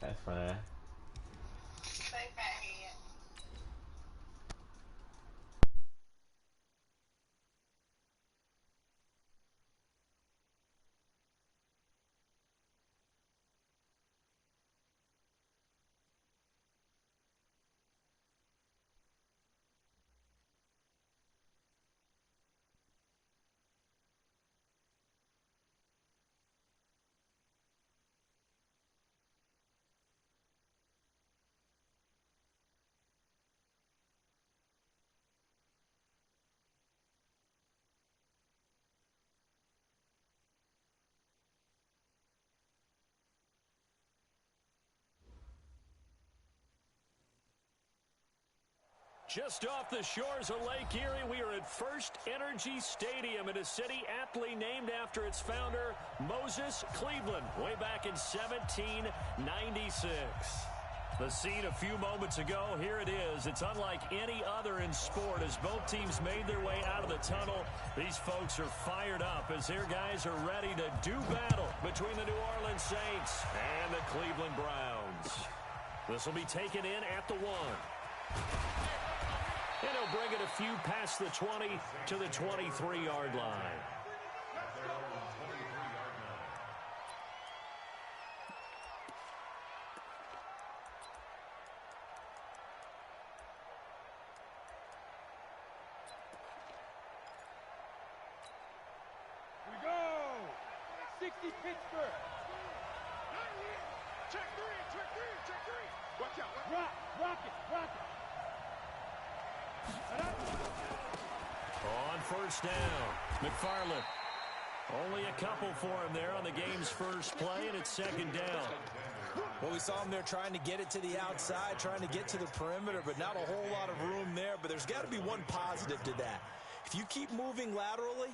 That's fine. Say fathead. Just off the shores of Lake Erie, we are at First Energy Stadium in a city aptly named after its founder, Moses Cleveland, way back in 1796. The scene a few moments ago, here it is. It's unlike any other in sport as both teams made their way out of the tunnel. These folks are fired up as their guys are ready to do battle between the New Orleans Saints and the Cleveland Browns. This will be taken in at the 1. And he'll bring it a few past the 20 to the 23-yard line. Here we go! 60 Pittsburgh! Check three! Watch out! Rock it! On first down, McFarland. Only a couple for him there on the game's first play, and it's second down. Well, we saw him there trying to get it to the outside, trying to get to the perimeter, but not a whole lot of room there. But there's got to be one positive to that. If you keep moving laterally,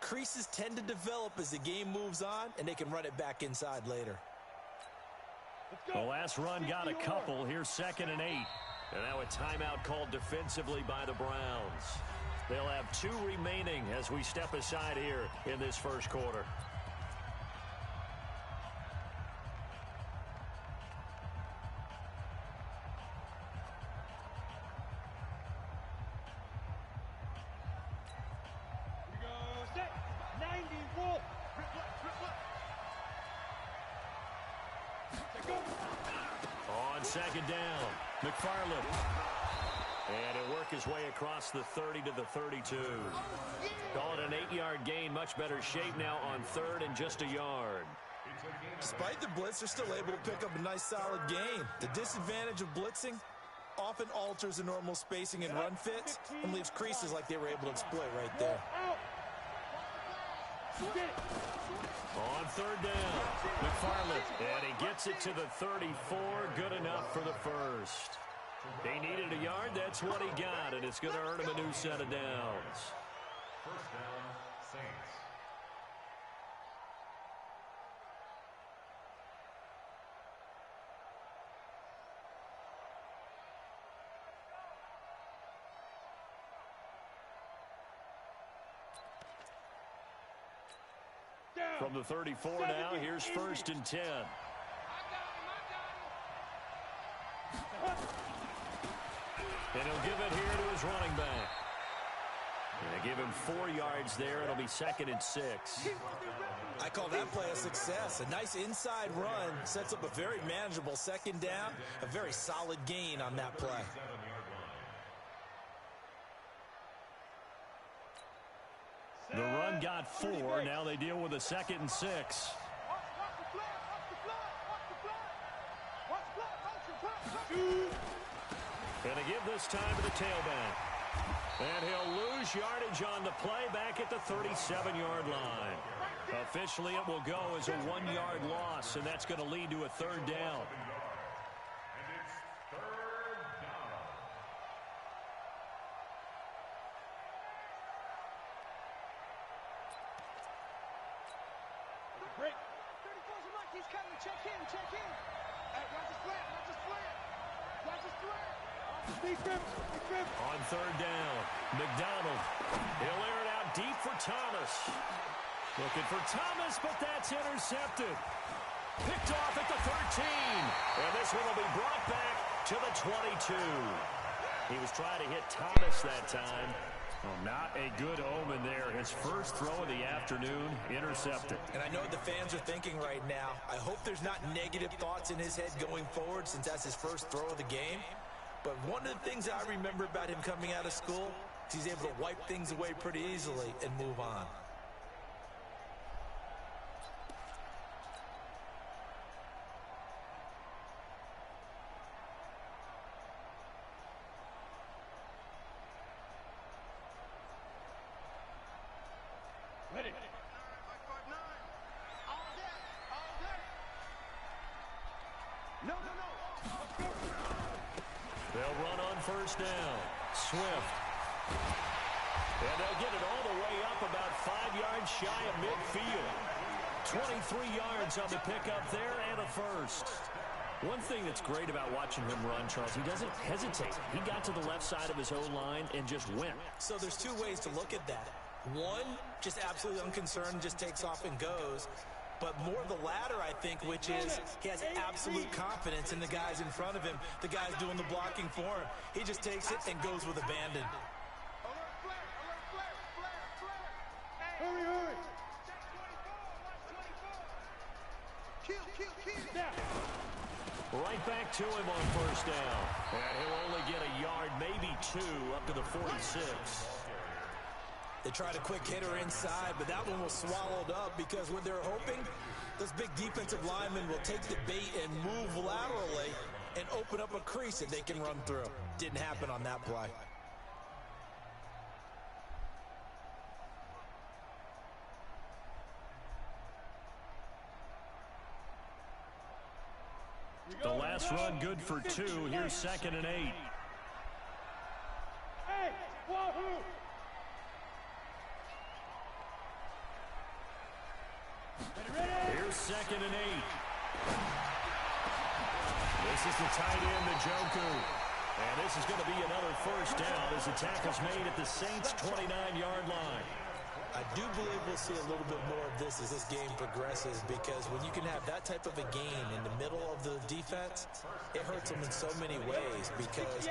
creases tend to develop as the game moves on, and they can run it back inside later. The last run got a couple. Here's 2nd and 8. And now a timeout called defensively by the Browns. They'll have 2 remaining as we step aside here in this first quarter. Here we go! Set! 90 Wolf! On second down, McFarland. And he'll work his way across the 30 to the 32. Call it an 8-yard gain. Much better shape now on 3rd and just a yard. Despite the blitz, they're still able to pick up a nice solid gain. The disadvantage of blitzing often alters the normal spacing and run fits and leaves creases like they were able to exploit right there. On 3rd down, McFarland. And he gets it to the 34. Good enough for the first. He needed a yard. That's what he got, and it's going to earn him a new set of downs. First down, Saints. From the 34 now, here's 1st and 10. And he'll give it here to his running back. And they give him 4 yards there. It'll be 2nd and 6. I call that play a success. A nice inside run sets up a very manageable 2nd down. A very solid gain on that play. The run got 4. Now they deal with a 2nd and 6. And they give this time to the tailback. And he'll lose yardage on the play back at the 37-yard line. Officially, it will go as a 1-yard loss, and that's going to lead to a 3rd down. On 3rd down, McDonald. He'll air it out deep for Thomas. Looking for Thomas, but that's intercepted. Picked off at the 13. this one will be brought back to the 22. He was trying to hit Thomas that time. Well, not a good omen there. His first throw of the afternoon intercepted. And I know what the fans are thinking right now. I hope there's not negative thoughts in his head going forward since that's his first throw of the game. But one of the things I remember about him coming out of school is he's able to wipe things away pretty easily and move on. Ready. No. They'll run on first down. Swift. And they'll get it all the way up about 5 yards shy of midfield. 23 yards on the pickup there and a first. One thing that's great about watching him run, Charles, he doesn't hesitate. He got to the left side of his O-line and just went. So there's two ways to look at that. One, just absolutely unconcerned, just takes off and goes. But more the latter, I think, which is he has absolute confidence in the guys in front of him, the guys doing the blocking for him. He just takes it and goes with abandon. Hurry. Right back to him on first down. And he'll only get a yard, maybe 2, up to the 46. They tried a quick hitter inside, but that one was swallowed up because what they're hoping, those big defensive linemen will take the bait and move laterally and open up a crease that they can run through. Didn't happen on that play. The last run good for 2. Here's 2nd and 8. Hey, wahoo! Here's 2nd and 8. This is the tight end, Njoku. And this is going to be another first down as the tackle's made at the Saints' 29-yard line. I do believe we'll see a little bit more of this as this game progresses because when you can have that type of a game in the middle of the defense, it hurts them in so many ways because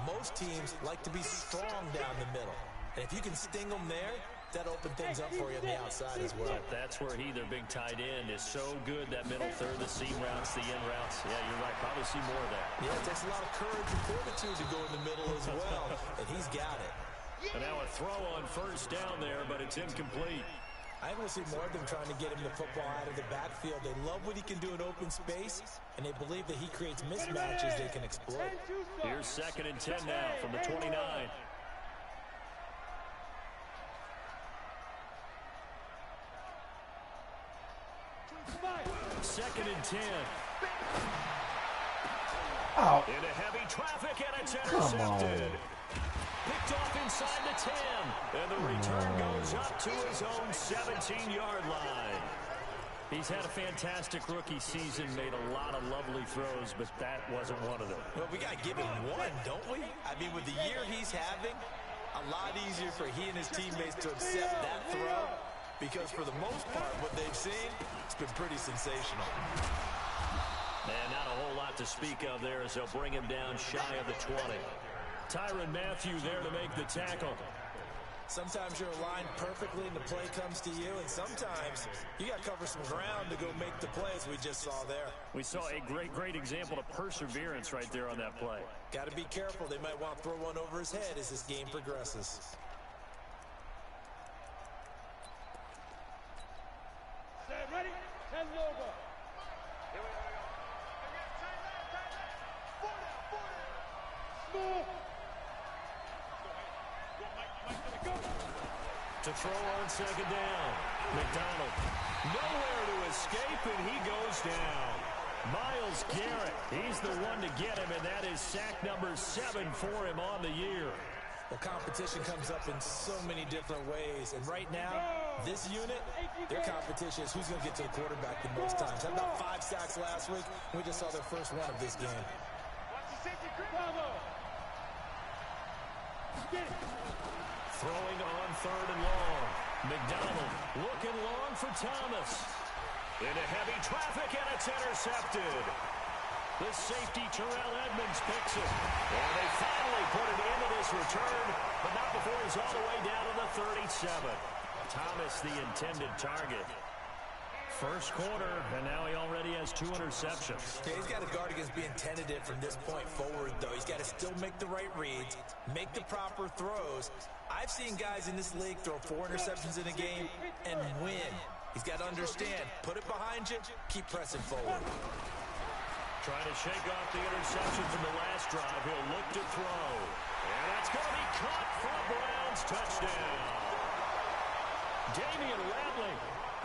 most teams like to be strong down the middle. And if you can sting them there, that open things up for you on the outside as well. That's where he, their big tight end, is so good, that middle third, the seam routes, the in routes. Yeah, you're right. Probably see more of that. Yeah, it takes a lot of courage and fortitude to go in the middle as well, and he's got it. And now a throw on first down there, but it's incomplete. I think we'll see more of them trying to get him the football out of the backfield. They love what he can do in open space, and they believe that he creates mismatches they can exploit. Here's 2nd and 10 now from the 29. 2nd and 10. Out. Into heavy traffic, and it's intercepted. Picked off inside the 10. And the return goes up to his own 17-yard line. He's had a fantastic rookie season, made a lot of lovely throws, but that wasn't one of them. Well, we got to give him one, don't we? I mean, with the year he's having, a lot easier for he and his teammates to accept that throw because for the most part, what they've seen, it's been pretty sensational. And not a whole lot to speak of there as they'll bring him down shy of the 20. Tyrann Mathieu there to make the tackle. Sometimes you're aligned perfectly and the play comes to you, and sometimes you got to cover some ground to go make the play as we just saw there. We saw a great example of perseverance right there on that play. Got to be careful. They might want to throw one over his head as this game progresses. Set, ready, 10 over. To throw on second down. McDonald nowhere to escape, and he goes down. Myles Garrett, he's the one to get him, and that is sack number 7 for him on the year. Well, competition comes up in so many different ways, and right now, this unit, their competition is who's going to get to the quarterback the most times. Had about 5 sacks last week, and we just saw their first one of this game. Throwing on 3rd and long. McDonald looking long for Thomas. Into heavy traffic, and it's intercepted. The safety, Terrell Edmonds, picks it. And they finally put it into this return, but not before he's all the way down to the 37. Thomas, the intended target. First quarter, and now he already has 2 interceptions. Yeah, he's got to guard against being tentative from this point forward, though. He's got to still make the right reads, make the proper throws. I've seen guys in this league throw 4 interceptions in a game and win. He's got to understand, put it behind you, keep pressing forward. Trying to shake off the interception from the last drive. He'll look to throw. And that's going to be caught for a Browns touchdown. Damian Ratley,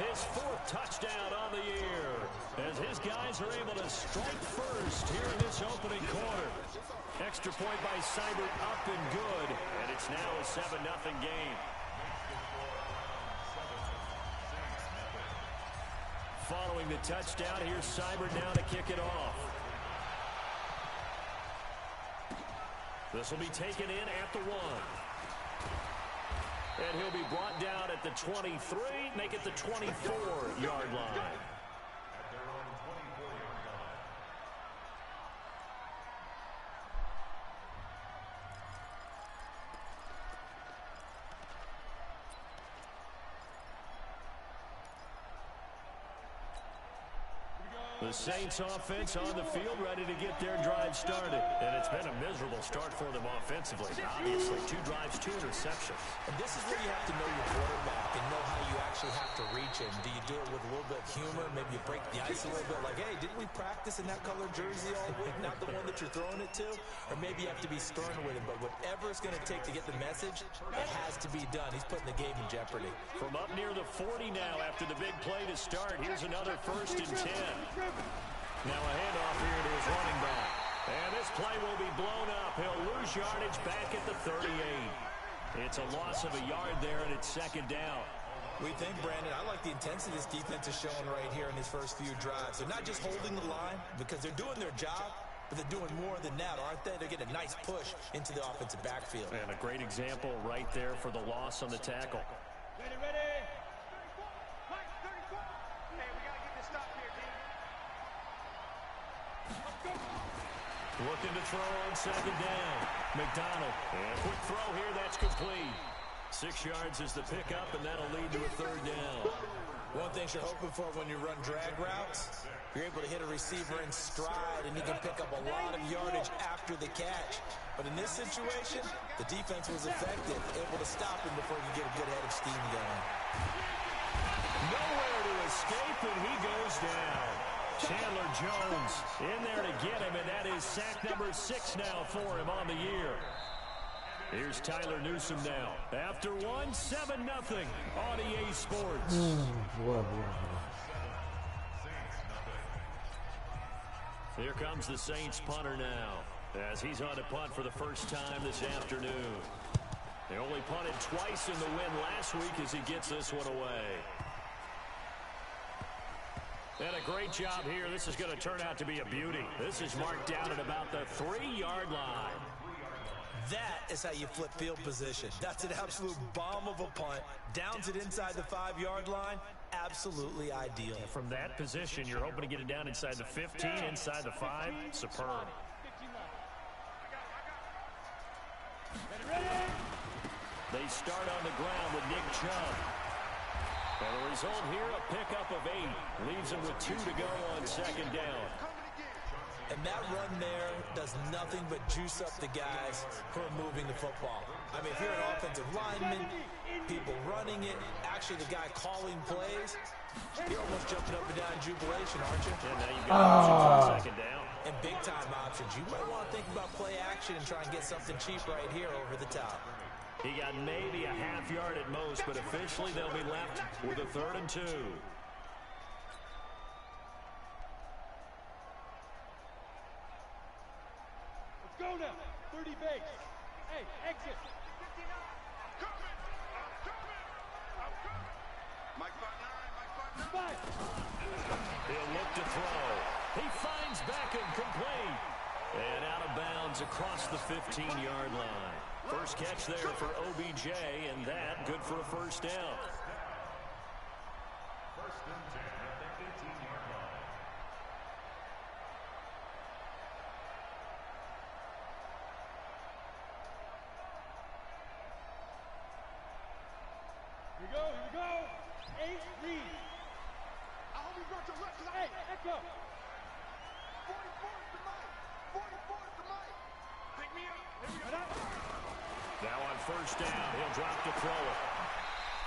his 4th touchdown on the year, as his guys are able to strike first here in this opening quarter. Extra point by Seibert, up and good, and it's now a 7-0 game. Following the touchdown, here's Seibert now to kick it off. This will be taken in at the 1. And he'll be brought down at the 23, make it the 24-yard line. The Saints offense on the field, ready to get their drive started. And it's been a miserable start for them offensively. Obviously, 2 drives, 2 interceptions. And this is where you have to know your quarterback and know how you actually have to reach him. Do you do it with a little bit of humor? Maybe you break the ice a little bit like, hey, didn't we practice in that color jersey all week? Not the one that you're throwing it to? Or maybe you have to be stern with him. But whatever it's going to take to get the message, it has to be done. He's putting the game in jeopardy. From up near the 40 now after the big play to start, here's another 1st and 10. Now a handoff here to his running back. And this play will be blown up. He'll lose yardage back at the 38. It's a loss of a yard there, and it's 2nd down. We think, Brandon, I like the intensity this defense is showing right here in his first few drives. They're not just holding the line because they're doing their job, but they're doing more than that, aren't they? They're getting a nice push into the offensive backfield. And a great example right there for the loss on the tackle. Ready, ready. 34. Hey, we got to get this stop here, team. Looking to throw on 2nd down. McDonald. And quick throw here, that's complete. 6 yards is the pickup, and that'll lead to a 3rd down. One thing you're hoping for when you run drag routes, you're able to hit a receiver in stride, and he can pick up a lot of yardage after the catch. But in this situation, the defense was effective, able to stop him before he could get a good head of steam going. Nowhere to escape, and he goes down. Chandler Jones in there to get him, and that is sack number 6 now for him on the year. Here's Tyler Newsome now. After 1, 7-0 on EA Sports. Here comes the Saints punter now, as he's on to punt for the first time this afternoon. They only punted twice in the win last week as he gets this one away. And a great job here. This is going to turn out to be a beauty. This is marked down at about the 3-yard line. That is how you flip field position. That's an absolute bomb of a punt. Downs it inside the 5-yard line. Absolutely ideal. From that position, you're hoping to get it down inside the 15, inside the 5. Superb. They start on the ground with Nick Chubb. And the result here, a pickup of 8. Leaves him with 2 to go on 2nd down. And that run there does nothing but juice up the guys who are moving the football. I mean, if you're an offensive lineman, people running it, actually the guy calling plays, you're almost jumping up and down in jubilation, aren't you? And now you've got options on 2nd down. And big-time options. You might want to think about play action and try and get something cheap right here over the top. He got maybe a half yard at most, but officially they'll be left with a 3rd and 2. Let's go now. 30 base. Hey, exit. He'll look to throw. He finds Beckham complete. And out of bounds across the 15-yard line. First catch there for OBJ, and that good for a 1st down. 1st and 10 at the 18-yard line. Now on first down, he'll drop to throw it.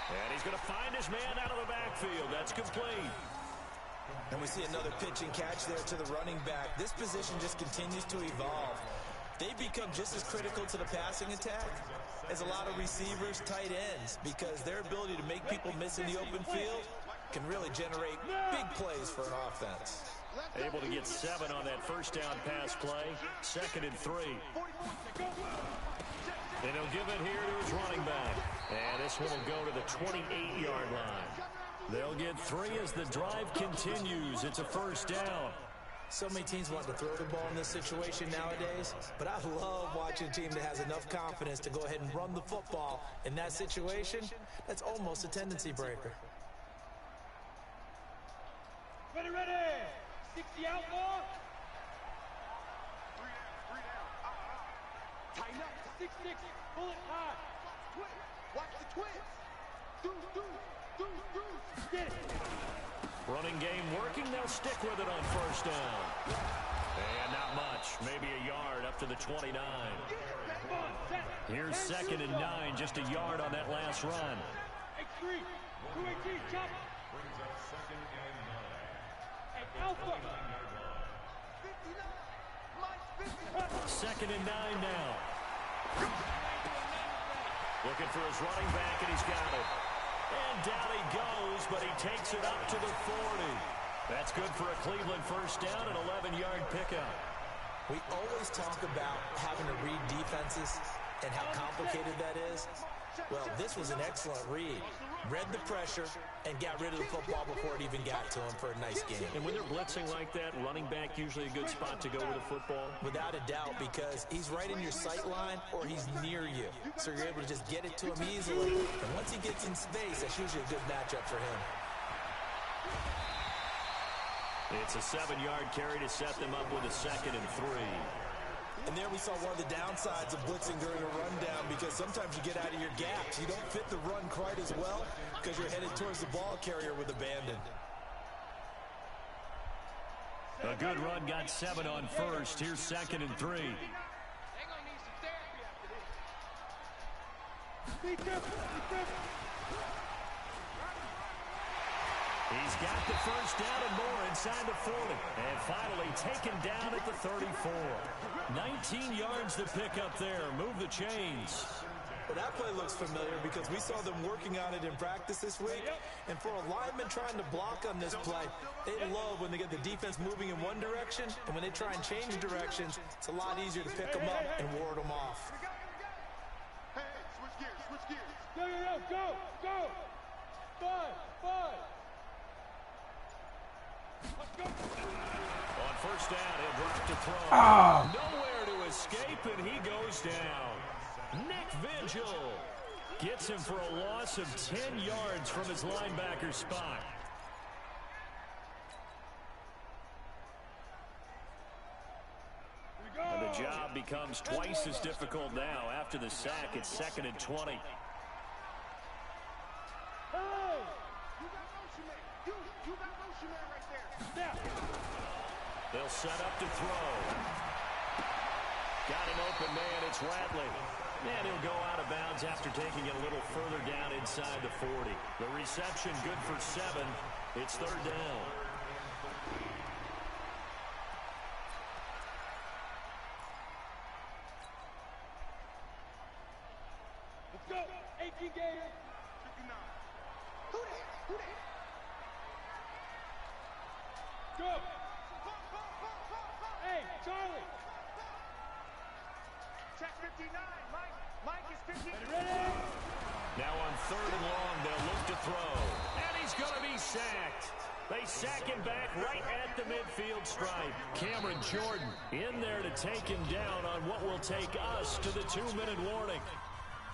And he's going to find his man out of the backfield. That's complete. And we see another pitch and catch there to the running back. This position just continues to evolve. They become just as critical to the passing attack as a lot of receivers, tight ends, because their ability to make people miss in the open field can really generate big plays for an offense. Able to get 7 on that first down pass play. 2nd and 3. And he'll give it here to his running back. And this one will go to the 28-yard line. They'll get 3 as the drive continues. It's a first down. So many teams want to throw the ball in this situation nowadays, but I love watching a team that has enough confidence to go ahead and run the football. In that situation, that's almost a tendency breaker. Ready, ready. 60 outlaw. 3 down. Tighten up. 6-6. Pull it high. Twist. Watch the twist. Do. Get it. Running game working. They'll stick with it on first down. And not much. Maybe a yard up to the 29. Here's 2nd and 9. Just a yard on that last run. X3. 218. Chop. Brings up 2nd and 9. Hey, Alpha. 2nd and 9 now. Looking for his running back, and he's got it. And down he goes, but he takes it up to the 40. That's good for a Cleveland first down, an 11-yard pickup. We always talk about having to read defenses and how complicated that is. Well, this was an excellent read. Read the pressure and got rid of the football before it even got to him for a nice game. And when they're blitzing like that, running back usually a good spot to go with the football? Without a doubt, because he's right in your sight line or he's near you. So you're able to just get it to him easily. And once he gets in space, that's usually a good matchup for him. It's a 7-yard carry to set them up with a 2nd and 3. And there we saw one of the downsides of blitzing during a rundown, because sometimes you get out of your gaps. You don't fit the run quite as well because you're headed towards the ball carrier with abandon. A good run, got 7 on first. Here's 2nd and 3. He's got the first down and more inside the 40. And finally taken down at the 34. 19 yards to pick up there. Move the chains. Well, that play looks familiar because we saw them working on it in practice this week. And for a lineman trying to block on this play, they love when they get the defense moving in one direction. And when they try and change directions, it's a lot easier to pick them up and ward them off. Hey, switch gears. Go. 5. On first down, he'll drop to throw. Nowhere to escape, and he goes down. Nick Vigil gets him for a loss of 10 yards from his linebacker spot. And the job becomes twice as difficult now. After the sack, it's 2nd and 20. They'll set up to throw. Got an open man. It's Radley. And he'll go out of bounds after taking it a little further down inside the 40. The reception good for 7. It's 3rd down. Let's go. 18 Gators. 59. Who that? Go. Hey, Charlie. Check 59. Mike is 59. Ready? Now on 3rd and long, they'll look to throw. And he's going to be sacked. They sack him back right at the midfield stripe. Cameron Jordan in there to take him down on what will take us to the 2-minute warning.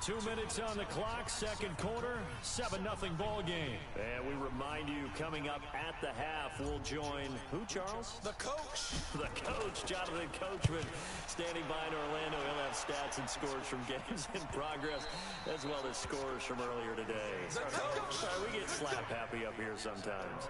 2 minutes on the clock, 2nd quarter, 7-0 ball game. And we remind you, coming up at the half, we'll join who, Charles? The coach. The coach, Jonathan Coachman, standing by in Orlando. He'll have stats and scores from games in progress, as well as scores from earlier today. The coach. Sorry, we get slap happy up here sometimes.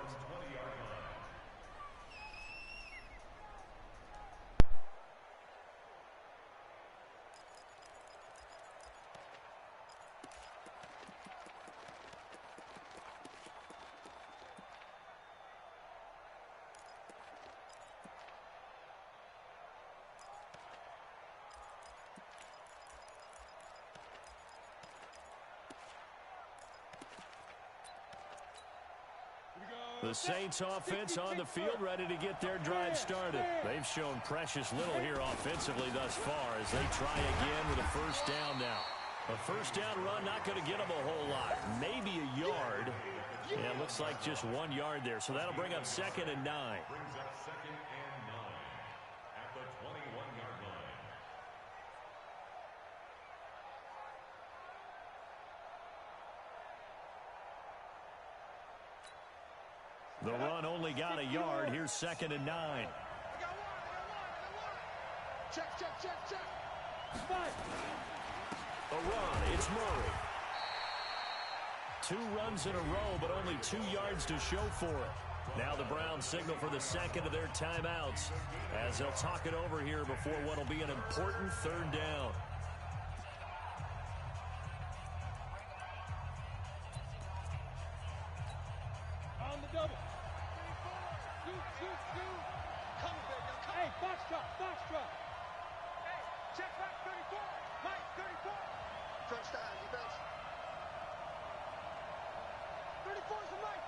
The Saints offense on the field, ready to get their drive started. They've shown precious little here offensively thus far as they try again with a first down now. A first down run not going to get them a whole lot. Maybe a yard. Yeah, it looks like just 1 yard there. So that'll bring up 2nd and 9. Brings up 2nd and 9 at the 21-yard line. The run only got a yard. Here's 2nd and 9. I got one. Check, check, check, check. 5. A run. It's Murray. 2 runs in a row, but only 2 yards to show for it. Now the Browns signal for the second of their timeouts as they'll talk it over here before what will be an important 3rd down. On the double. Come back. Hey, box truck. Hey, check back 34. Mike, 34. First down, defense. 34's a Mike.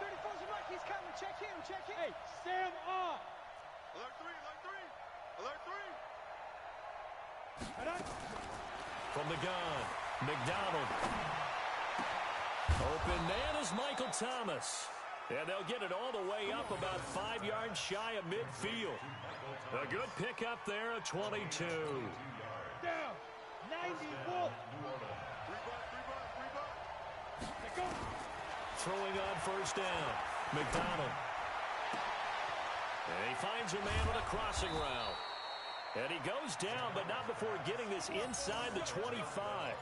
He's coming. Check him. Hey, Sam off. Alert 3. From the gun, McDonald. Open man is Michael Thomas. And they'll get it all the way up about 5 yards shy of midfield. A good pickup there at 22. Down. 90 Wolf. 3 go. Throwing on first down, McDonald. And he finds a man with a crossing route. And he goes down, but not before getting this inside the 25.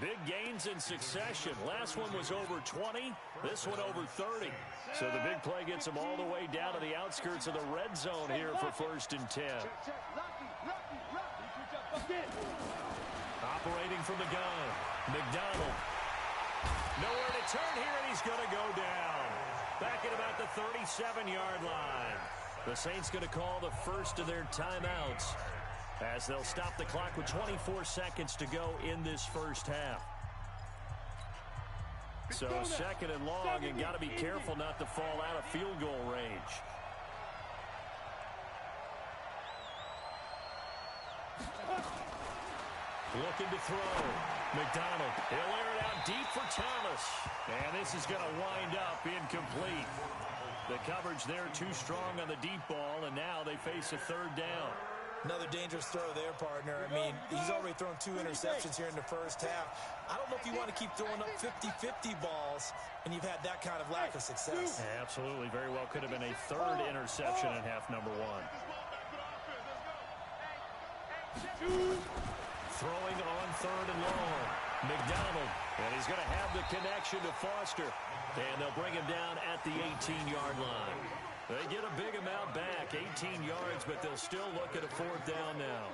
Big gains in succession. Last one was over 20. This one over 30. So the big play gets him all the way down to the outskirts of the red zone here for 1st and 10. Operating from the gun, McDonald. Nowhere to turn here, and he's going to go down. Back at about the 37-yard line. The Saints going to call the first of their timeouts as they'll stop the clock with 24 seconds to go in this first half. So 2nd and long, and got to be careful not to fall out of field goal range. Looking to throw. McDonald. He'll air it out deep for Thomas. And this is going to wind up incomplete. The coverage there too strong on the deep ball, and now they face a 3rd down. Another dangerous throw there, partner. I mean, he's already thrown 2 interceptions here in the first half. I don't know if you want to keep throwing up 50-50 balls, and you've had that kind of lack of success. Absolutely. Very well could have been a 3rd interception in half number 1. Throwing on 3rd and long. McDonald. And he's going to have the connection to Foster. And they'll bring him down at the 18-yard line. They get a big amount back, 18 yards, but they'll still look at a 4th down now.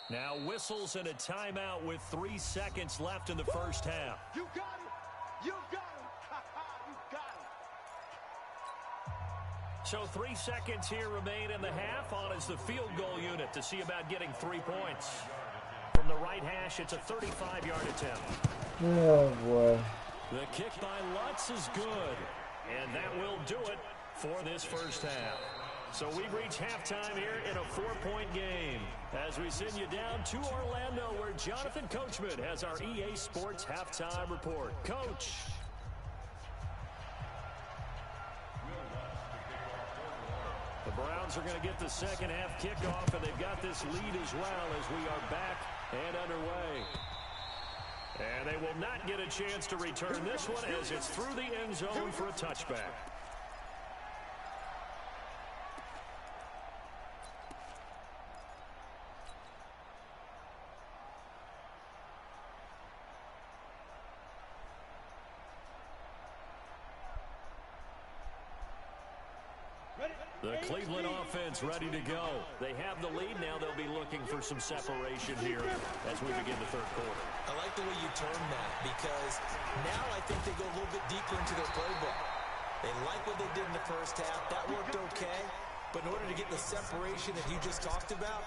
Now whistles and a timeout with 3 seconds left in the first half. You got him. You got him. You got him. So 3 seconds here remain in the half. On is the field goal unit to see about getting 3 points. From the right hash, it's a 35-yard attempt. Oh, boy. The kick by Lutz is good. And that will do it for this first half. So we've reached halftime here in a 4-point game as we send you down to Orlando where Jonathan Coachman has our EA Sports halftime report. Coach. The Browns are going to get the second half kickoff, and they've got this lead as well as we are back and underway. And they will not get a chance to return this one as it's through the end zone for a touchback. The Cleveland offense ready to go. They have the lead. Now they'll be looking for some separation here as we begin the third quarter. I like the way you term that because now I think they go a little bit deeper into their playbook. They like what they did in the first half. That worked okay. But in order to get the separation that you just talked about,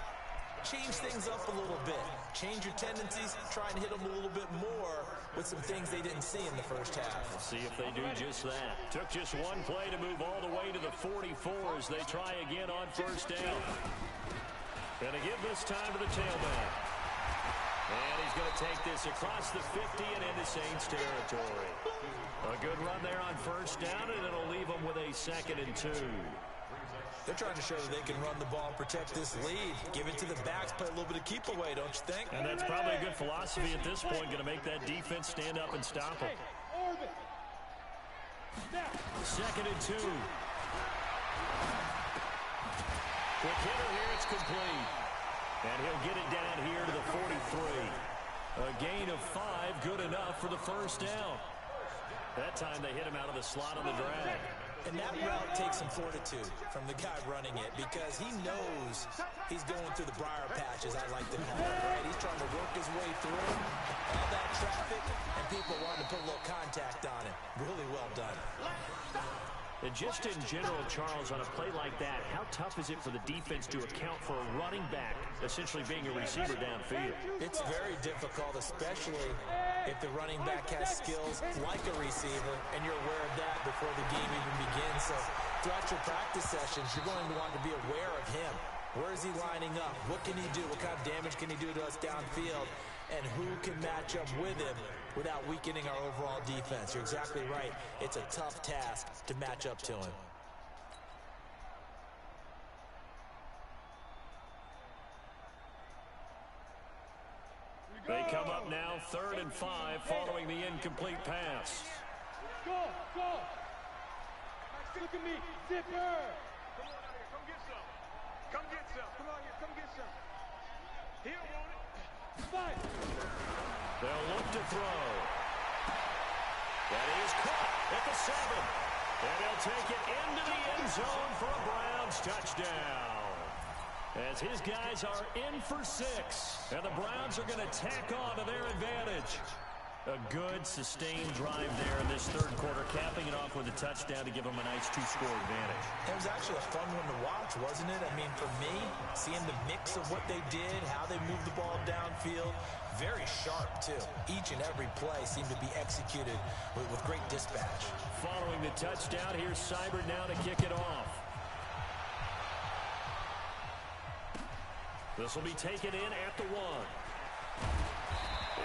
change things up a little bit. Change your tendencies, try and hit them a little bit more with some things they didn't see in the first half. Let's see if they do just that. Took just one play to move all the way to the 44 as they try again on first down. Gonna give this time to the tailback. And he's going to take this across the 50 and into Saints territory. A good run there on first down, and it'll leave them with a 2nd and 2. They're trying to show that they can run the ball and protect this lead. Give it to the backs, play a little bit of keep away, don't you think? And that's probably a good philosophy at this point, going to make that defense stand up and stop them. 2nd and 2. Quick hitter here, it's complete. And he'll get it down here to the 43. A gain of 5, good enough for the first down. That time they hit him out of the slot on the drag. And that route takes some fortitude from the guy running it because he knows he's going through the briar patch, as I like to call it, right? He's trying to work his way through all that traffic, and people wanting to put a little contact on it. Really well done. And just in general, Charles, on a play like that, how tough is it for the defense to account for a running back essentially being a receiver downfield? It's very difficult, especially if the running back has skills like a receiver, and you're aware of that before the game even begins. So throughout your practice sessions, you're going to want to be aware of him. Where is he lining up? What can he do? What kind of damage can he do to us downfield? And who can match up with him without weakening our overall defense? You're exactly right. It's a tough task to match up to him. They come up now 3rd and 5 following the incomplete pass. Go! Look at me, zipper! Come on out here, come get some. Come get some. Come on here, come get some. Here, want it. Fight! They'll look to throw. That is caught at the 7. And he'll take it into the end zone for a Browns touchdown. As his guys are in for 6. And the Browns are going to tack on to their advantage. A good, sustained drive there in this 3rd quarter, capping it off with a touchdown to give them a nice 2-score advantage. It was actually a fun one to watch, wasn't it? I mean, for me, seeing the mix of what they did, how they moved the ball downfield, very sharp, too. Each and every play seemed to be executed with great dispatch. Following the touchdown, here's Seibert now to kick it off. This will be taken in at the 1.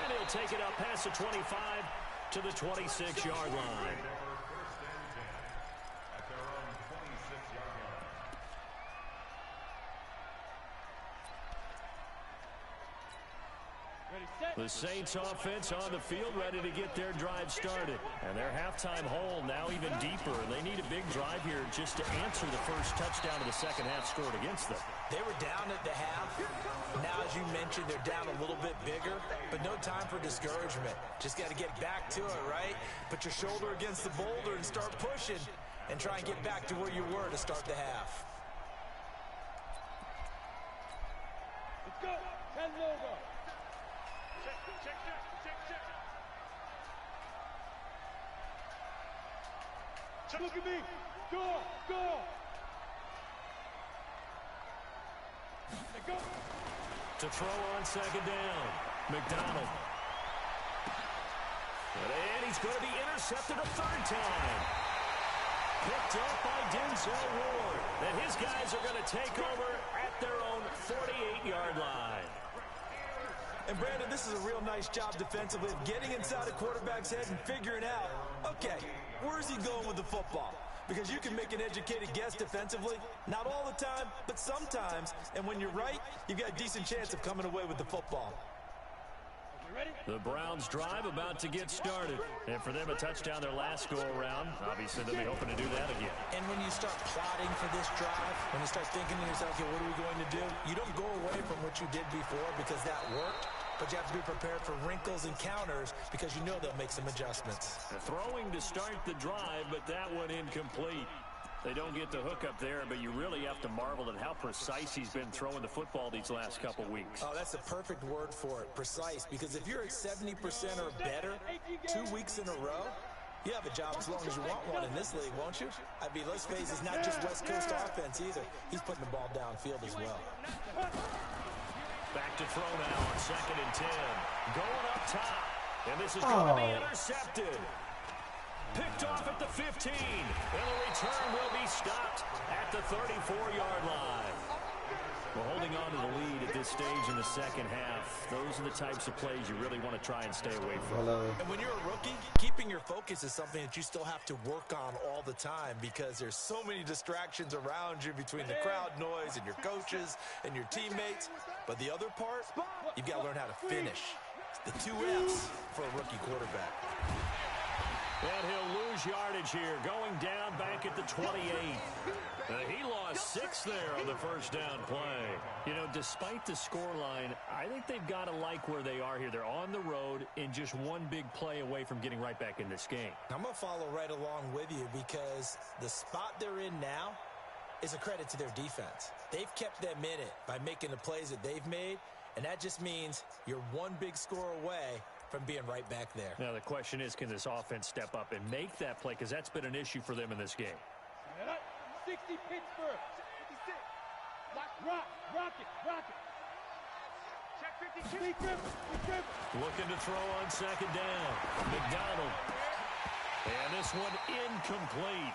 And he'll take it up past the 25 to the 26-yard line. The Saints offense on the field ready to get their drive started. And their halftime hole now even deeper. They need a big drive here just to answer the first touchdown of the second half scored against them. They were down at the half. Now, as you mentioned, they're down a little bit bigger, but no time for discouragement. Just got to get back to it, right? Put your shoulder against the boulder and start pushing and try and get back to where you were to start the half. Let's go. 10 logo. Check. Look at me. Go. Go. To throw on second down, McDonald. And he's going to be intercepted a 3rd time. Picked up by Denzel Ward. And his guys are going to take over at their own 48-yard line. And, Brandon, this is a real nice job defensively of getting inside a quarterback's head and figuring out, okay, where's he going with the football? Because you can make an educated guess defensively. Not all the time, but sometimes. And when you're right, you've got a decent chance of coming away with the football. The Browns drive about to get started. And for them, a touchdown their last go-around. Obviously, they'll be hoping to do that again. And when you start plotting for this drive, when you start thinking to yourself, okay, what are we going to do? You don't go away from what you did before because that worked. But you have to be prepared for wrinkles and counters because you know they'll make some adjustments. Throwing to start the drive, but that one incomplete. They don't get the hook up there, but you really have to marvel at how precise he's been throwing the football these last couple weeks. Oh, that's the perfect word for it, precise. Because if you're at 70% or better 2 weeks in a row, you have a job as long as you want one in this league, won't you? I mean, let's face it, it's not just West Coast offense either. He's putting the ball downfield as well. Back to throw now on 2nd and 10. Going up top. And this is going to be intercepted. Picked off at the 15. And the return will be stopped at the 34-yard line. Well, holding on to the lead at this stage in the second half, those are the types of plays you really want to try and stay away from. And when you're a rookie, keeping your focus is something that you still have to work on all the time because there's so many distractions around you between the crowd noise and your coaches and your teammates. But the other part, you've got to learn how to finish. The 2 F's for a rookie quarterback. And he'll lose yardage here, going down back at the 28. He lost 6 there on the first down play. You know, despite the scoreline, I think they've got to like where they are here. They're on the road and just one big play away from getting right back in this game. I'm going to follow right along with you because the spot they're in now is a credit to their defense. They've kept them in it by making the plays that they've made, and that just means you're one big score away from being right back there. Now, the question is, can this offense step up and make that play? Because that's been an issue for them in this game. 60 Pittsburgh. 56. Rock it. Check 52. Looking to throw on 2nd down. McDonald. And this one incomplete.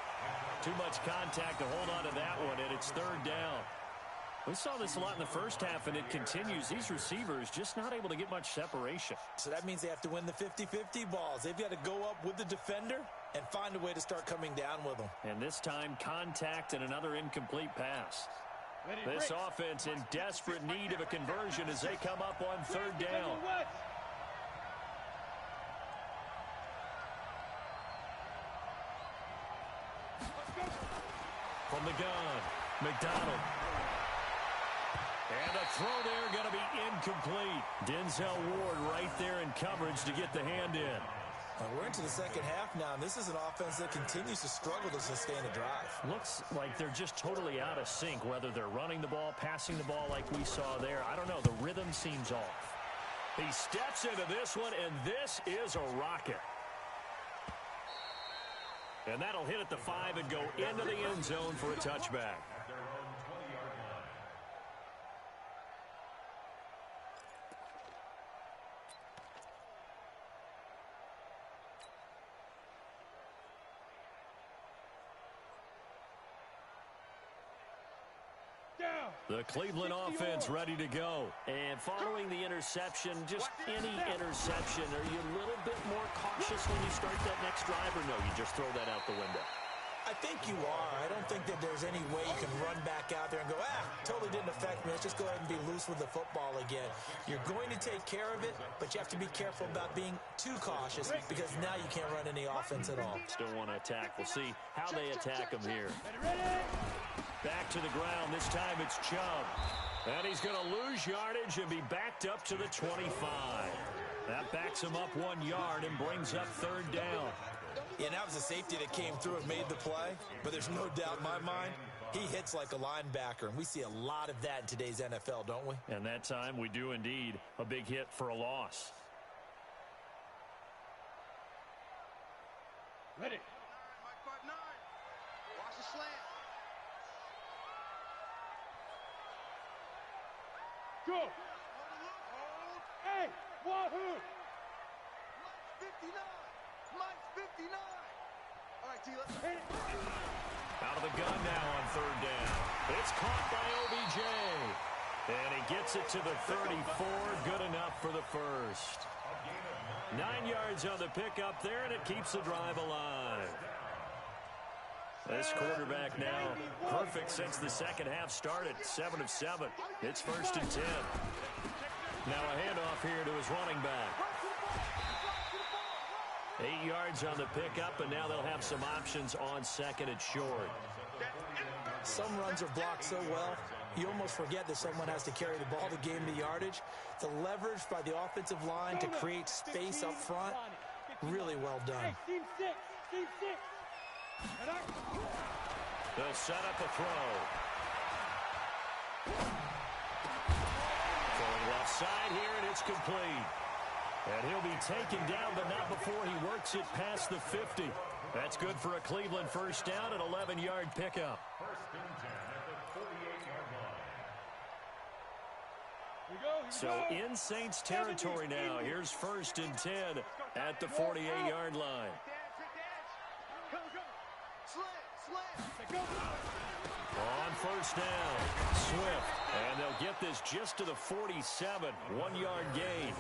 Too much contact to hold on to that one, and it's 3rd down. We saw this a lot in the first half, and it continues. These receivers just not able to get much separation. So that means they have to win the 50-50 balls. They've got to go up with the defender and find a way to start coming down with them. And this time, contact and another incomplete pass. This offense in desperate need of a conversion as they come up on 3rd down. From the gun, McDonald. And a throw there going to be incomplete. Denzel Ward right there in coverage to get the hand in. We're into the second half now, and this is an offense that continues to struggle to sustain a drive. Looks like they're just totally out of sync, whether they're running the ball, passing the ball like we saw there. I don't know. The rhythm seems off. He steps into this one, and this is a rocket. And that'll hit at the 5 and go into the end zone for a touchback. The Cleveland offense ready to go. And following the interception, just any interception, are you a little bit more cautious when you start that next drive, or no, you just throw that out the window? I think you are. I don't think that there's any way you can run back out there and go, totally didn't affect me. Let's just go ahead and be loose with the football again. You're going to take care of it, but you have to be careful about being too cautious because now you can't run any offense at all. Still want to attack. We'll see how they attack them here. Back to the ground. This time it's Chubb. And he's going to lose yardage and be backed up to the 25. That backs him up 1 yard and brings up 3rd down. Yeah, that was a safety that came through and made the play, but there's no doubt in my mind, he hits like a linebacker, and we see a lot of that in today's NFL, don't we? And that time we do indeed. A big hit for a loss. Ready. Watch the slant. Go. Hey, wahoo. 59. Mike's 59. All right, T, let's hit it. Out of the gun now on 3rd down. It's caught by OBJ. And he gets it to the 34. Good enough for the first. 9 yards on the pickup there, and it keeps the drive alive. This quarterback now perfect since the second half started. 7 of 7. It's 1st and 10. Now a handoff here to his running back. 8 yards on the pickup, and now they'll have some options on 2nd and short. Some runs are blocked so well, you almost forget that someone has to carry the ball to gain the yardage. The leverage by the offensive line to create space up front, really well done. Team 6. Team 6. They'll set up a throw. Throwing left side here, and it's complete. And he'll be taken down, but not before he works it past the 50. That's good for a Cleveland first down, an 11-yard pickup. 1st and 10 at the 48-yard line. So in Saints territory now. Here's 1st and 10 at the 48-yard line. On 1st down, Swift. And they'll get this just to the 47. 1-yard gain.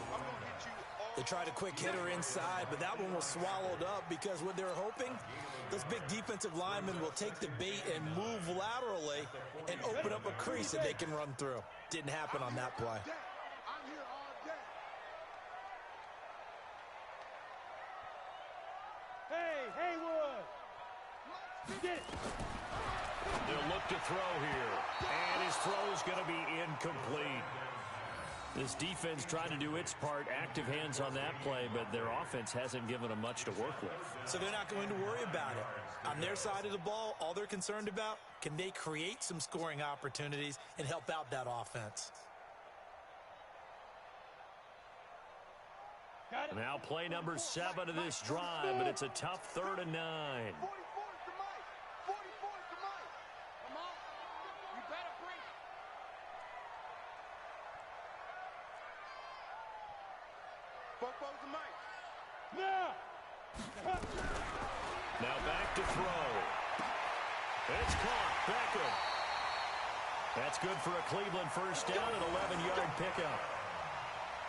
They tried a quick hitter inside, but that one was swallowed up because what they're hoping, those big defensive linemen will take the bait and move laterally and open up a crease that they can run through. Didn't happen on that play. I'm here all day. Hey, Haywood! Get it! They'll look to throw here. And his throw's going to be incomplete. This defense trying to do its part, active hands on that play, but their offense hasn't given them much to work with. So they're not going to worry about it. On their side of the ball, all they're concerned about, can they create some scoring opportunities and help out that offense? Now play number 7 of this drive, but it's a tough 3rd and 9. 44 is the mic. 44 is the mic. Come on. You better bring it. Football's the mic. Now! Now back to throw. It's caught. Beckham. That's good for a Cleveland 1st down and 11-yard pickup.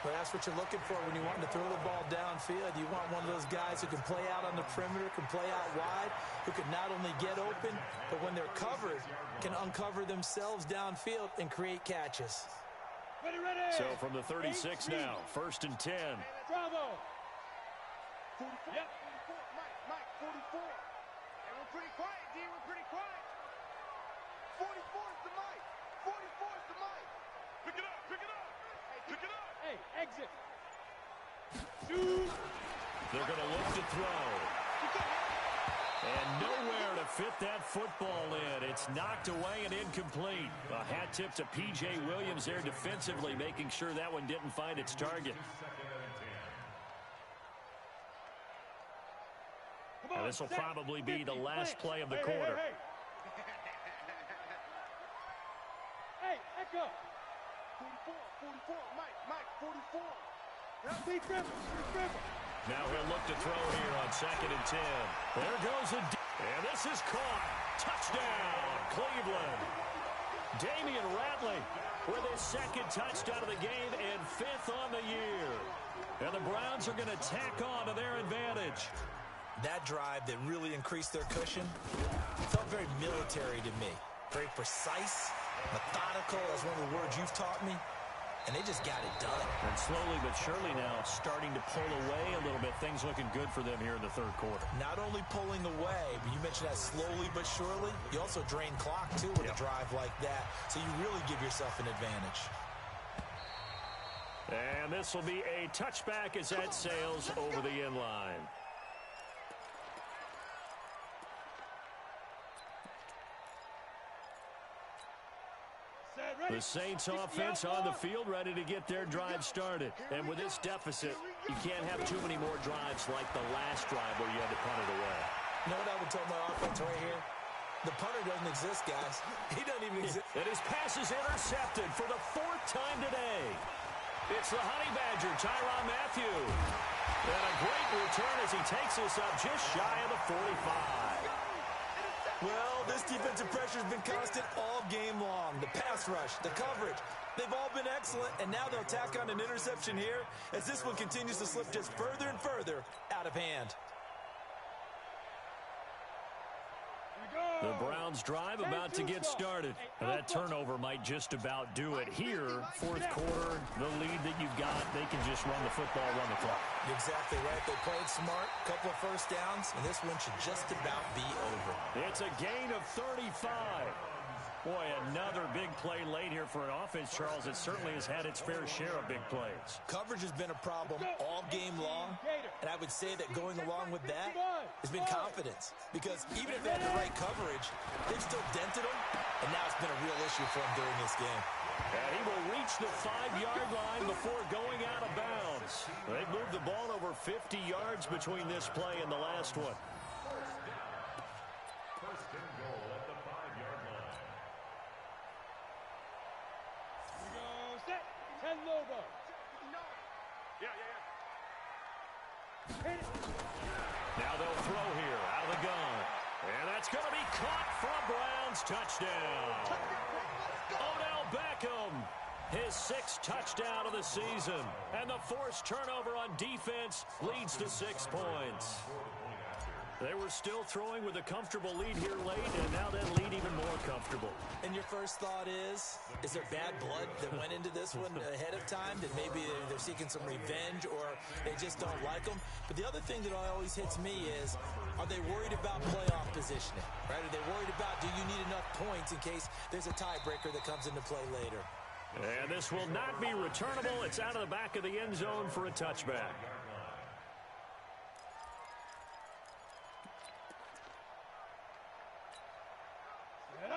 But that's what you're looking for when you want to throw the ball downfield. You want one of those guys who can play out on the perimeter, can play out wide, who can not only get open, but when they're covered, can uncover themselves downfield and create catches. Ready! So from the 36 now, 1st and 10. Bravo! 44. Yep. 44. Mike, 44. And we're pretty quiet, D. We're pretty quiet. 44 is the mic. 44 is the mic. Pick it up. Pick it up. Pick it up. Hey, exit! Shoot! They're going to look to throw. And nowhere to fit that football in. It's knocked away and incomplete. A hat tip to P.J. Williams there defensively, making sure that one didn't find its target. And this will probably be the last play of the quarter. Hey, echo! 44. Mike, 44. Be dribble. Now he'll look to throw here on 2nd and 10. There goes and this is caught. Touchdown, Cleveland. Damian Ratley with his 2nd touchdown of the game and 5th on the year. And the Browns are going to tack on to their advantage. That drive that really increased their cushion felt very military to me. Very precise, methodical, that's one of the words you've taught me. And they just got it done. And slowly but surely now starting to pull away a little bit. Things looking good for them here in the 3rd quarter. Not only pulling away, but you mentioned that slowly but surely. You also drain clock, too, with a drive like that. So you really give yourself an advantage. And this will be a touchback as that sails over the end line. The Saints offense on the field ready to get their drive started. And with this deficit, you can't have too many more drives like the last drive where you had to punt it away. You know what I would tell my offense right here? The punter doesn't exist, guys. He doesn't even exist. And his pass is intercepted for the 4th time today. It's the Honey Badger, Tyrann Mathieu. And a great return as he takes us up just shy of the 45. Well, this defensive pressure has been constant all game long. The pass rush, the coverage, they've all been excellent, and now they'll tack on an interception here as this one continues to slip just further and further out of hand. The Browns drive about to get started. That turnover might just about do it here. 4th quarter, the lead that you've got, they can just run the football, run the clock. Exactly right. They played smart, couple of 1st downs, and this one should just about be over. It's a gain of 35. Boy, another big play late here for an offense, Charles. It certainly has had its fair share of big plays. Coverage has been a problem all game long, and I would say that going along with that has been confidence. Because even if they had the right coverage, they've still dented them, and now it's been a real issue for them during this game. And he will reach the 5-yard line before going out of bounds. They've moved the ball over 50 yards between this play and the last one. First and goal at the 5-yard line. Set. And Lobo. Now they'll throw here out of the gun. And that's going to be caught for a Browns touchdown. Odell Beckham, his 6th touchdown of the season. And the forced turnover on defense leads to 6 points. They were still throwing with a comfortable lead here late, and now that lead even more comfortable. And your first thought is there bad blood that went into this one ahead of time, that maybe they're seeking some revenge or they just don't like them? But the other thing that always hits me is, are they worried about playoff positioning? Right? Are they worried about, do you need enough points in case there's a tiebreaker that comes into play later? And this will not be returnable. It's out of the back of the end zone for a touchback.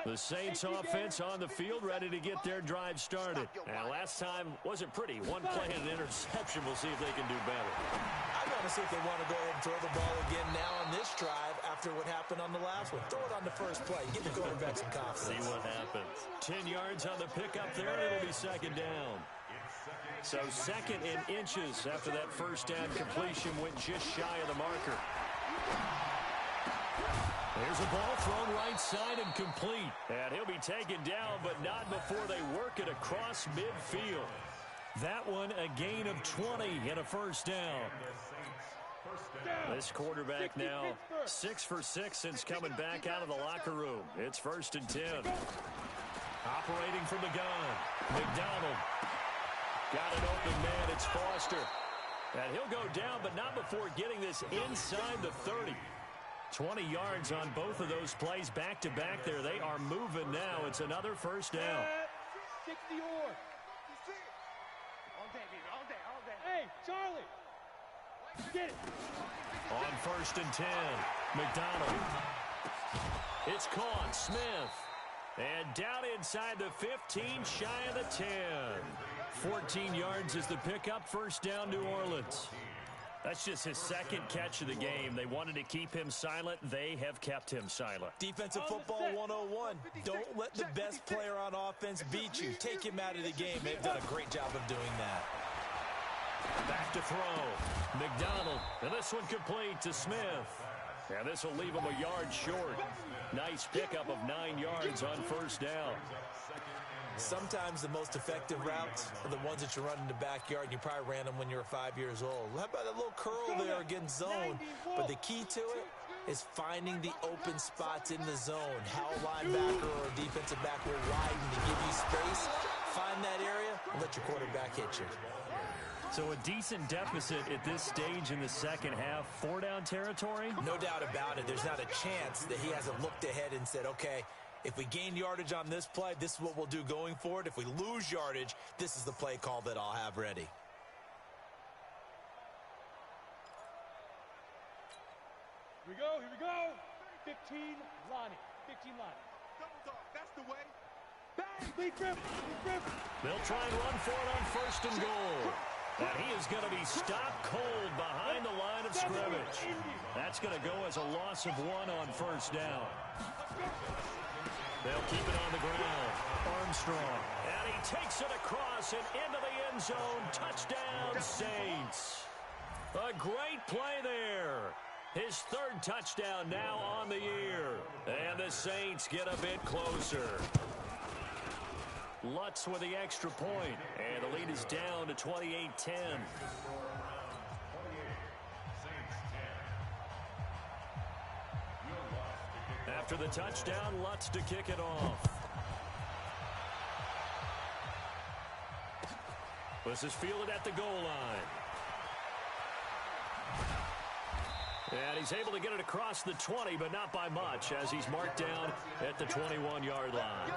The Saints offense on the field, ready to get their drive started. And last time wasn't pretty. One play and an interception. We'll see if they can do better. I want to see if they want to go ahead and throw the ball again now on this drive after what happened on the last one. Throw it on the first play. Give the quarterback some confidence. See what happens. 10 yards on the pickup there, and it'll be 2nd down. So 2nd in inches after that first down completion went just shy of the marker. There's a ball thrown right side and complete. And he'll be taken down, but not before they work it across midfield. That one a gain of 20 and a first down. This quarterback now 6 for 6 since coming back out of the locker room. It's 1st and 10. Operating from the gun. McDonald. Got an open man. It's Foster. And he'll go down, but not before getting this inside the 30. 20 yards on both of those plays back-to-back there. They are moving now. It's another first down. 60 or. Hey, Charlie. Get it. On 1st and 10, McDonald. It's caught. Smith. And down inside the 15, shy of the 10. 14 yards is the pickup. First down, New Orleans. That's just his 2nd catch of the game. They wanted to keep him silent. They have kept him silent. Defensive football 101. Don't let the best player on offense beat you. Take him out of the game. They've done a great job of doing that. Back to throw. McDonald. And this one complete to Smith. And this will leave him a yard short. Nice pickup of 9 yards on first down. Sometimes the most effective routes are the ones that you run in the backyard. You probably ran them when you were 5 years old. How about a little curl there against zone? But the key to it is finding the open spots in the zone. How a linebacker or a defensive back will widen to give you space. Find that area and let your quarterback hit you. So a decent deficit at this stage in the second half. 4-down territory? No doubt about it. There's not a chance that he hasn't looked ahead and said, okay, if we gain yardage on this play, this is what we'll do going forward. If we lose yardage, this is the play call that I'll have ready. Here we go, here we go. 15, Lonnie. 15, Lonnie. Double dog, that's the way. Bang! Lee Griffin. They'll try and run for it on 1st and goal. And he is going to be stopped cold behind the line of scrimmage. That's going to go as a loss of 1 on first down. They'll keep it on the ground. Armstrong. And he takes it across and into the end zone. Touchdown, Saints. A great play there. His 3rd touchdown now on the year. And the Saints get a bit closer. Lutz with the extra point. And the lead is down to 28-10. After the touchdown, Lutz to kick it off. This is fielded at the goal line. And he's able to get it across the 20, but not by much, as he's marked down at the 21-yard line.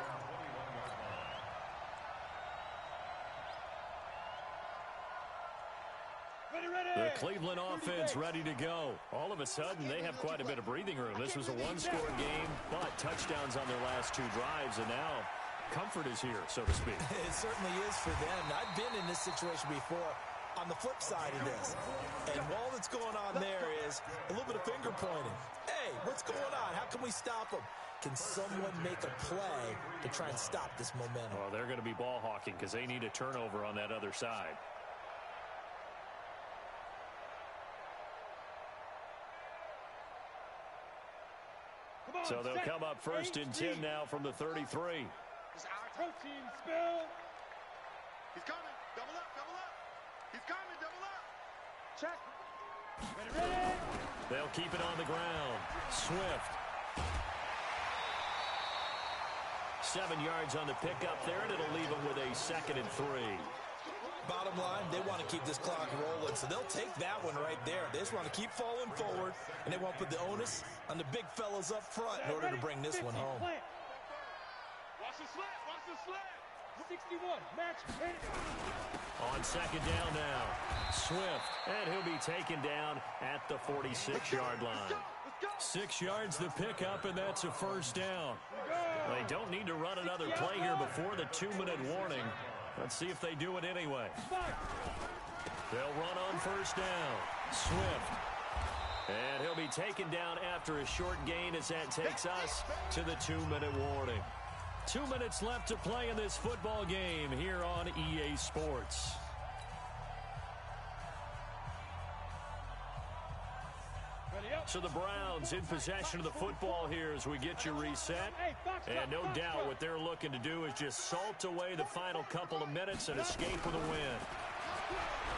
The Cleveland offense ready to go. All of a sudden, they have quite a bit of breathing room. This was a one-score game, but touchdowns on their last 2 drives, and now comfort is here, so to speak. It certainly is for them. I've been in this situation before on the flip side of this. And all that's going on there is a little bit of finger pointing. Hey, what's going on? How can we stop them? Can someone make a play to try and stop this momentum? Well, they're going to be ball hawking because they need a turnover on that other side. So they'll come up first and 10 now from the 33. Protein spill. He's coming. Double up, double up. He's coming, double up. Check. Ready. They'll keep it on the ground. Swift. 7 yards on the pickup there, and it'll leave them with a 2nd and 3. Bottom line, they want to keep this clock rolling, so they'll take that one right there. They just want to keep falling forward, and they won't put the onus on the big fellas up front in order to bring this one home. Watch the slant, watch the slant. 61, match. On 2nd down now, Swift, and he'll be taken down at the 46-yard line. 6 yards the pickup, and that's a 1st down. They don't need to run another play here before the 2-minute warning. Let's see if they do it anyway. They'll run on 1st down. Swift. And he'll be taken down after a short gain as that takes us to the 2-minute warning. 2 minutes left to play in this football game here on EA Sports. So the Browns in possession of the football here as we get you reset. And no doubt what they're looking to do is just salt away the final couple of minutes and escape with a win.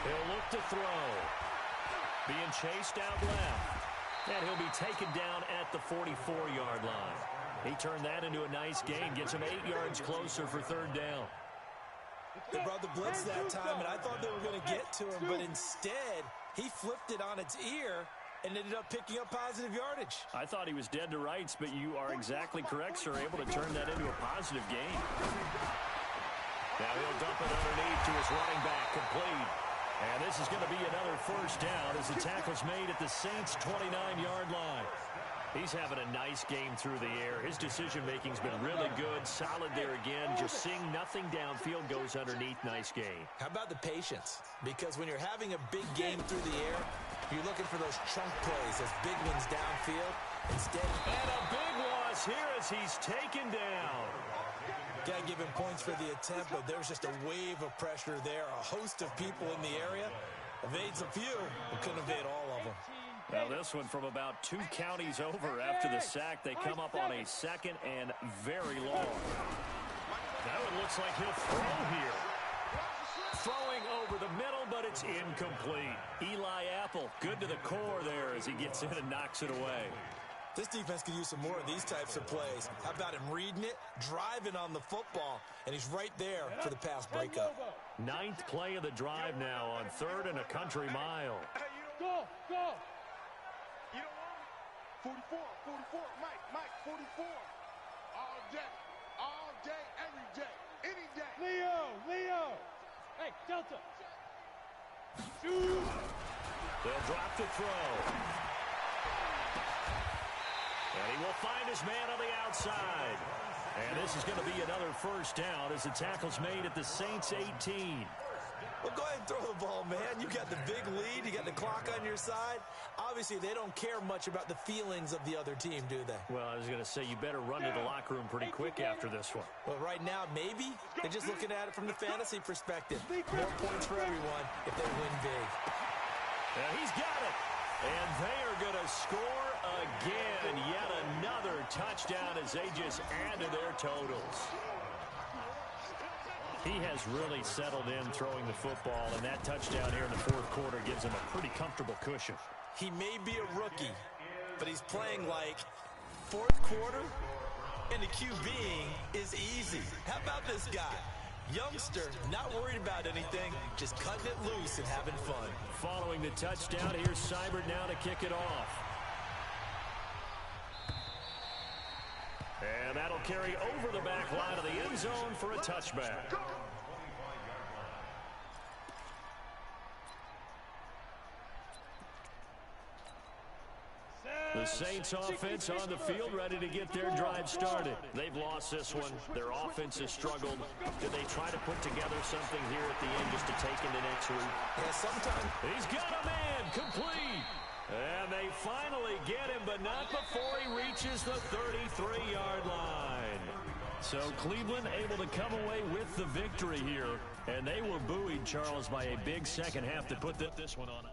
He'll look to throw. Being chased out left. And he'll be taken down at the 44-yard line. He turned that into a nice gain. Gets him 8 yards closer for 3rd down. They brought the blitz that time, and I thought they were going to get to him, but instead, he flipped it on its ear and ended up picking up positive yardage. I thought he was dead to rights, but you are exactly correct, sir. Able to turn that into a positive gain. Now he'll dump it underneath to his running back, complete. And this is going to be another 1st down as the tackle's made at the Saints' 29-yard line. He's having a nice game through the air. His decision-making's been really good. Solid there again. Just seeing nothing downfield goes underneath. Nice game. How about the patience? Because when you're having a big game through the air, you're looking for those chunk plays, those big ones downfield. Instead, and a big loss here as he's taken down. Got to give him points for the attempt, but there's just a wave of pressure there. A host of people in the area. Evades a few, but couldn't evade all of them. Now this one from about 2 counties over after the sack. They come up on a 2nd and very long. That one looks like he'll throw here. Throwing over the middle, but it's incomplete. Eli Apple, good to the core there as he gets in and knocks it away. This defense could use some more of these types of plays. How about him reading it, driving on the football, and he's right there for the pass breakup. 9th play of the drive now on 3rd and a country mile. Go, go. You don't want it. 44, Mike, 44. All day, every day, any day. Leo. Hey, Delta. Shoot. They'll drop the throw. And he will find his man on the outside. And this is going to be another 1st down as the tackle's made at the Saints' 18. Well, go ahead and throw the ball, man. You got the big lead. You got the clock on your side. Obviously, they don't care much about the feelings of the other team, do they? Well, I was going to say, you better run to the locker room pretty quick after this one. Well, right now, maybe they're just looking at it from the fantasy perspective. More points for everyone if they win big. And he's got it. And they are going to score again. Yet another touchdown as they just add to their totals. He has really settled in throwing the football, and that touchdown here in the 4th quarter gives him a pretty comfortable cushion. He may be a rookie, but he's playing like 4th quarter, and the QBing is easy. How about this guy? Youngster, not worried about anything, just cutting it loose and having fun. Following the touchdown, here's Seibert now to kick it off. And that'll carry over the back line of the end zone for a touchback. The Saints offense on the field, ready to get their drive started. They've lost this one. Their offense has struggled. Do they try to put together something here at the end just to take into next week? Yeah, sometimes. He's got a man, complete. And they finally get him, but not before he reaches the 33-yard line. So Cleveland able to come away with the victory here. And they were buoyed, Charles, by a big second half to put this one on.